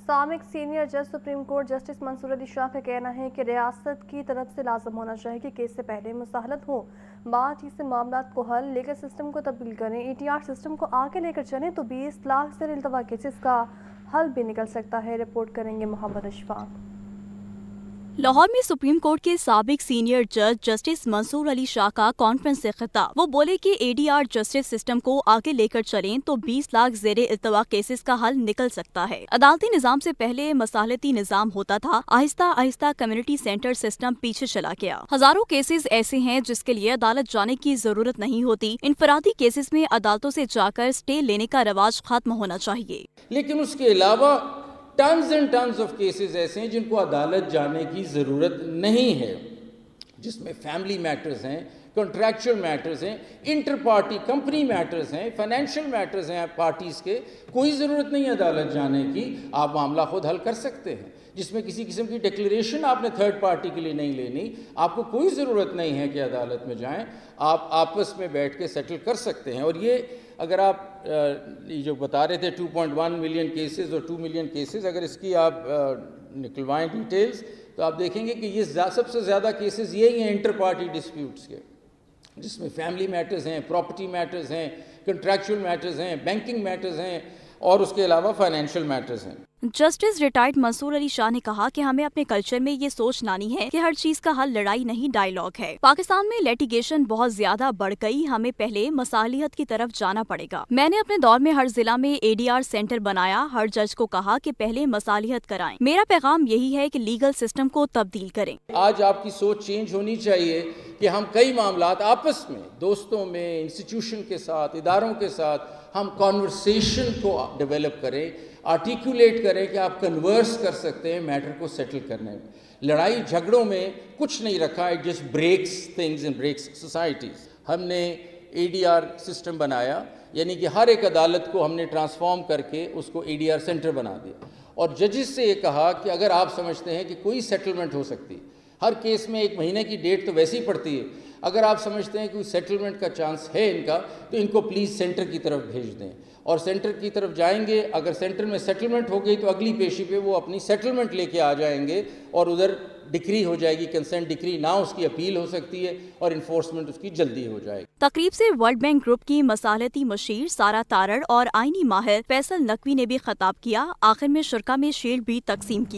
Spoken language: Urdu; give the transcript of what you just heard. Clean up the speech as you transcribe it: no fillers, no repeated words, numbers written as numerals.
سابق سینئر جج سپریم کورٹ جسٹس منصور علی شاہ کا کہنا ہے کہ ریاست کی طرف سے لازم ہونا چاہیے کہ کیس سے پہلے مصالحت ہو، بعد ہی سے معاملات کو حل، لیگل سسٹم کو تبدیل کریں، ETR سسٹم کو آگے لے کر چلیں تو 20 لاکھ زیر التوا کیسز کا حل بھی نکل سکتا ہے۔ رپورٹ کریں گے محمد اشفاق۔ لاہور میں سپریم کورٹ کے سابق سینئر جج جسٹس منصور علی شاہ کا کانفرنس سے خطاب۔ وہ بولے کہ ADR جسٹس سسٹم کو آگے لے کر چلیں تو 20 لاکھ زیر التوا کیسز کا حل نکل سکتا ہے۔ عدالتی نظام سے پہلے مصالحتی نظام ہوتا تھا، آہستہ آہستہ کمیونٹی سینٹر سسٹم پیچھے چلا گیا۔ ہزاروں کیسز ایسے ہیں جس کے لیے عدالت جانے کی ضرورت نہیں ہوتی۔ انفرادی کیسز میں عدالتوں سے جا کر اسٹے لینے کا رواج ختم ہونا چاہیے۔ لیکن اس کے علاوہ tons and tons of cases ایسے ہیں جن کو عدالت جانے کی ضرورت نہیں ہے، جس میں فیملی میٹرز ہیں، کنٹریکچول میٹرز ہیں، انٹر پارٹی کمپنی میٹرز ہیں، فائنینشیل میٹرز ہیں پارٹیز کے۔ کوئی ضرورت نہیں ہے عدالت جانے کی، آپ معاملہ خود حل کر سکتے ہیں، جس میں کسی قسم کی ڈکلیریشن آپ نے تھرڈ پارٹی کے لیے نہیں لینی۔ آپ کو کوئی ضرورت نہیں ہے کہ عدالت میں جائیں، آپ آپس میں بیٹھ کے سیٹل کر سکتے ہیں۔ اور یہ اگر آپ جو بتا رہے تھے 2.1 ملین کیسز اور 2 ملین کیسز، اگر اس کی آپ نکلوائیں ڈیٹیلز تو آپ دیکھیں گے کہ یہ سب سے زیادہ کیسز یہی ہیں انٹر پارٹی ڈسپیوٹس کے، جس میں فیملی میٹرز ہیں، پراپرٹی میٹرز ہیں، کنٹریکچول میٹرز ہیں، بینکنگ میٹرز ہیں اور اس کے علاوہ فائنینشیل میٹرز ہیں۔ جسٹس ریٹائرڈ منصور علی شاہ نے کہا کہ ہمیں اپنے کلچر میں یہ سوچ لانی ہے کہ ہر چیز کا حل لڑائی نہیں ڈائیلاگ ہے۔ پاکستان میں لیٹیگیشن بہت زیادہ بڑھ گئی، ہمیں پہلے مصالحت کی طرف جانا پڑے گا۔ میں نے اپنے دور میں ہر ضلع میں ADR سینٹر بنایا، ہر جج کو کہا کہ پہلے مصالحت کرائیں۔ میرا پیغام یہی ہے کہ لیگل سسٹم کو تبدیل کریں۔ آج آپ کی سوچ چینج ہونی چاہیے کہ ہم کئی معاملات آپس میں، دوستوں میں، انسٹیٹیوشن کے ساتھ، اداروں کے ساتھ ہم کانورسیشن کو ڈیولپ کریں، آرٹیکولیٹ کریں کہ آپ کنورس کر سکتے ہیں میٹر کو سیٹل کرنے میں۔ لڑائی جھگڑوں میں کچھ نہیں رکھا، it just breaks things and breaks societies. ہم نے ADR سسٹم بنایا، یعنی کہ ہر ایک عدالت کو ہم نے ٹرانسفارم کر کے اس کو ADR سینٹر بنا دیا، اور ججز سے یہ کہا کہ اگر آپ سمجھتے ہیں کہ کوئی سیٹلمنٹ ہو سکتی، ہر کیس میں 1 مہینے کی ڈیٹ تو ویسے ہی پڑتی ہے، اگر آپ سمجھتے ہیں کہ کوئی سیٹلمنٹ کا چانس ہے ان کا، تو ان کو پلیز سینٹر کی طرف بھیج دیں، اور سینٹر کی طرف جائیں گے۔ اگر سینٹر میں سیٹلمنٹ ہو گئی تو اگلی پیشی پہ وہ اپنی سیٹلمنٹ لے کے آ جائیں گے، اور ادھر ڈکری ہو جائے گی، کنسنٹ ڈکری، نہ اس کی اپیل ہو سکتی ہے اور انفورسمنٹ اس کی جلدی ہو جائے گی۔ تقریب سے ورلڈ بینک گروپ کی مصالحتی مشیر سارا تارڑ اور آئینی ماہر فیصل نقوی نے بھی خطاب کیا۔ آخر میں شرکاء میں شیلڈ بھی تقسیم کی گئی۔